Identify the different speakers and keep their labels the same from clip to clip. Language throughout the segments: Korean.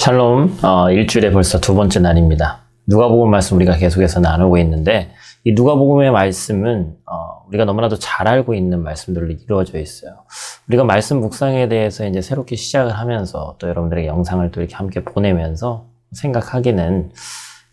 Speaker 1: 샬롬, 일주일에 벌써 두 번째 날입니다. 누가복음 말씀 우리가 계속해서 나누고 있는데, 이 누가복음의 말씀은 우리가 너무나도 잘 알고 있는 말씀들로 이루어져 있어요. 우리가 말씀 묵상에 대해서 이제 새롭게 시작을 하면서 또 여러분들에게 영상을 또 이렇게 함께 보내면서 생각하기는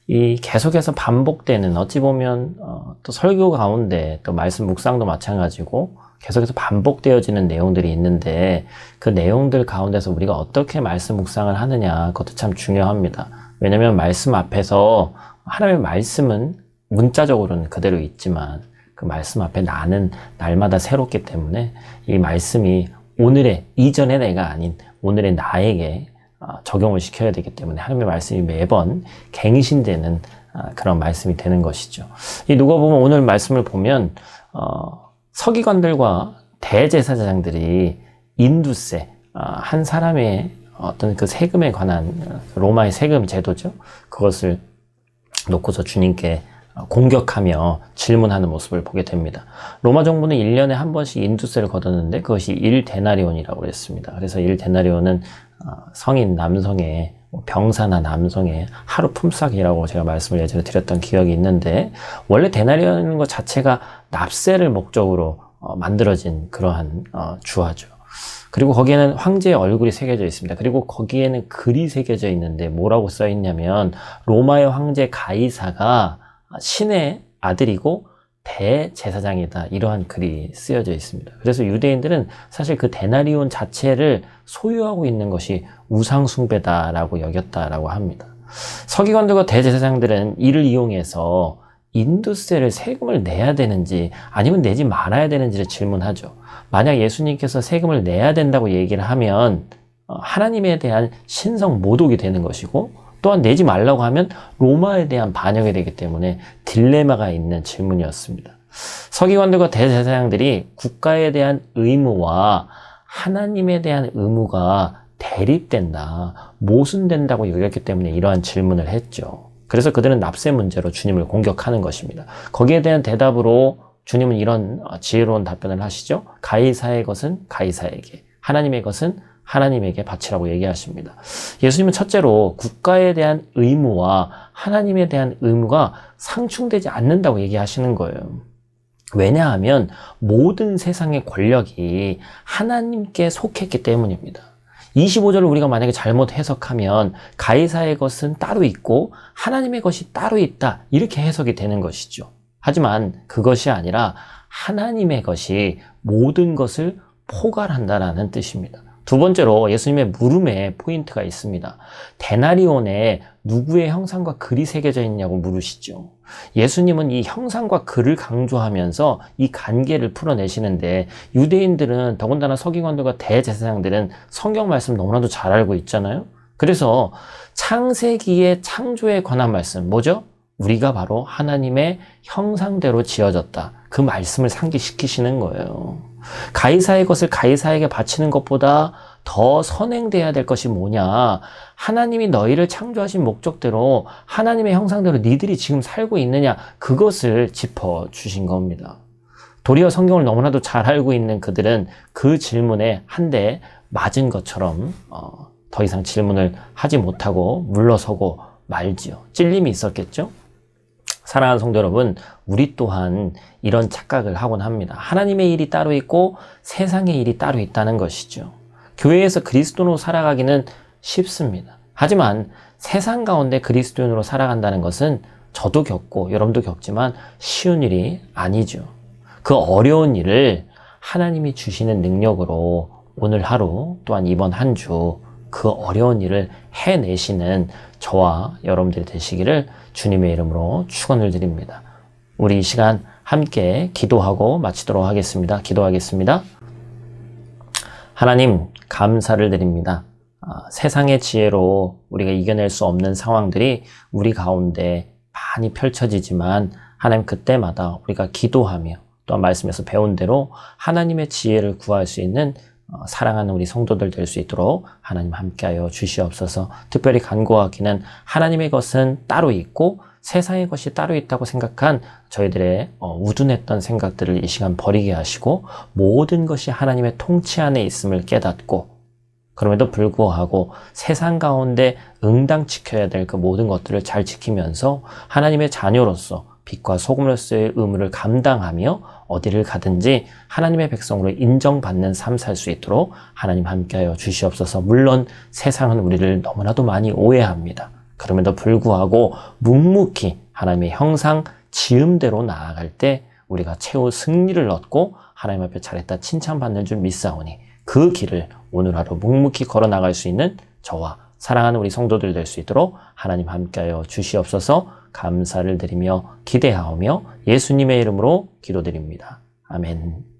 Speaker 1: 이 계속해서 반복되는, 어찌 보면 또 설교 가운데 또 말씀 묵상도 마찬가지고 계속해서 반복되어지는 내용들이 있는데, 그 내용들 가운데서 우리가 어떻게 말씀 묵상을 하느냐, 그것도 참 중요합니다. 왜냐하면 말씀 앞에서 하나님의 말씀은 문자적으로는 그대로 있지만 그 말씀 앞에 나는 날마다 새롭기 때문에 이 말씀이 오늘의, 이전의 내가 아닌 오늘의 나에게 적용을 시켜야 되기 때문에 하나님의 말씀이 매번 갱신되는 그런 말씀이 되는 것이죠. 이 누가복음 오늘 말씀을 보면 서기관들과 대제사장들이 인두세, 한 사람의 어떤 그 세금에 관한 로마의 세금 제도죠. 그것을 놓고서 주님께 공격하며 질문하는 모습을 보게 됩니다. 로마 정부는 1년에 한 번씩 인두세를 걷었는데 그것이 1데나리온이라고 그랬습니다. 그래서 1데나리온은 성인 남성의, 병사나 남성의 하루 품삯이라고 제가 말씀을 예전에 드렸던 기억이 있는데, 원래 데나리온인 것 자체가 납세를 목적으로 만들어진 그러한 주화죠. 그리고 거기에는 황제의 얼굴이 새겨져 있습니다. 그리고 거기에는 글이 새겨져 있는데 뭐라고 써 있냐면, 로마의 황제 가이사가 신의 아들이고 대제사장이다, 이러한 글이 쓰여져 있습니다. 그래서 유대인들은 사실 그 데나리온 자체를 소유하고 있는 것이 우상숭배다라고 여겼다라고 합니다. 서기관들과 대제사장들은 이를 이용해서 인두세를, 세금을 내야 되는지 아니면 내지 말아야 되는지를 질문하죠. 만약 예수님께서 세금을 내야 된다고 얘기를 하면 하나님에 대한 신성 모독이 되는 것이고, 또한 내지 말라고 하면 로마에 대한 반역이 되기 때문에 딜레마가 있는 질문이었습니다. 서기관들과 대제사장들이 국가에 대한 의무와 하나님에 대한 의무가 대립된다, 모순된다고 여겼기 때문에 이러한 질문을 했죠. 그래서 그들은 납세 문제로 주님을 공격하는 것입니다. 거기에 대한 대답으로 주님은 이런 지혜로운 답변을 하시죠. 가이사의 것은 가이사에게, 하나님의 것은 하나님에게 바치라고 얘기하십니다. 예수님은 첫째로 국가에 대한 의무와 하나님에 대한 의무가 상충되지 않는다고 얘기하시는 거예요. 왜냐하면 모든 세상의 권력이 하나님께 속했기 때문입니다. 25절을 우리가 만약에 잘못 해석하면 가이사의 것은 따로 있고 하나님의 것이 따로 있다, 이렇게 해석이 되는 것이죠. 하지만 그것이 아니라 하나님의 것이 모든 것을 포괄한다라는 뜻입니다. 두 번째로 예수님의 물음에 포인트가 있습니다. 데나리온에 누구의 형상과 글이 새겨져 있냐고 물으시죠. 예수님은 이 형상과 글을 강조하면서 이 관계를 풀어내시는데, 유대인들은, 더군다나 서기관들과 대제사장들은 성경 말씀 너무나도 잘 알고 있잖아요. 그래서 창세기의 창조에 관한 말씀, 뭐죠? 우리가 바로 하나님의 형상대로 지어졌다, 그 말씀을 상기시키시는 거예요. 가이사의 것을 가이사에게 바치는 것보다 더 선행돼야 될 것이 뭐냐, 하나님이 너희를 창조하신 목적대로 하나님의 형상대로 니들이 지금 살고 있느냐, 그것을 짚어주신 겁니다. 도리어 성경을 너무나도 잘 알고 있는 그들은 그 질문에 한 대 맞은 것처럼 더 이상 질문을 하지 못하고 물러서고 말지요. 찔림이 있었겠죠? 사랑하는 성도 여러분, 우리 또한 이런 착각을 하곤 합니다. 하나님의 일이 따로 있고 세상의 일이 따로 있다는 것이죠. 교회에서 그리스도인으로 살아가기는 쉽습니다. 하지만 세상 가운데 그리스도인으로 살아간다는 것은 저도 겪고 여러분도 겪지만 쉬운 일이 아니죠. 그 어려운 일을 하나님이 주시는 능력으로 오늘 하루, 또한 이번 한 주 그 어려운 일을 해내시는 저와 여러분들이 되시기를 주님의 이름으로 축원을 드립니다. 우리 이 시간 함께 기도하고 마치도록 하겠습니다. 기도하겠습니다. 하나님, 감사를 드립니다. 세상의 지혜로 우리가 이겨낼 수 없는 상황들이 우리 가운데 많이 펼쳐지지만, 하나님, 그때마다 우리가 기도하며 또한 말씀에서 배운 대로 하나님의 지혜를 구할 수 있는 사랑하는 우리 성도들 될 수 있도록 하나님 함께하여 주시옵소서. 특별히 간구하기는 하나님의 것은 따로 있고 세상의 것이 따로 있다고 생각한 저희들의 우둔했던 생각들을 이 시간 버리게 하시고, 모든 것이 하나님의 통치 안에 있음을 깨닫고 그럼에도 불구하고 세상 가운데 응당 지켜야 될 그 모든 것들을 잘 지키면서 하나님의 자녀로서 빛과 소금으로서의 의무를 감당하며 어디를 가든지 하나님의 백성으로 인정받는 삶 살 수 있도록 하나님 함께하여 주시옵소서. 물론 세상은 우리를 너무나도 많이 오해합니다. 그럼에도 불구하고 묵묵히 하나님의 형상 지음대로 나아갈 때 우리가 최후 승리를 얻고 하나님 앞에 잘했다 칭찬받는 줄 믿사오니 그 길을 오늘 하루 묵묵히 걸어나갈 수 있는 저와 사랑하는 우리 성도들 될 수 있도록 하나님 함께하여 주시옵소서. 감사를 드리며 기대하오며 예수님의 이름으로 기도드립니다. 아멘.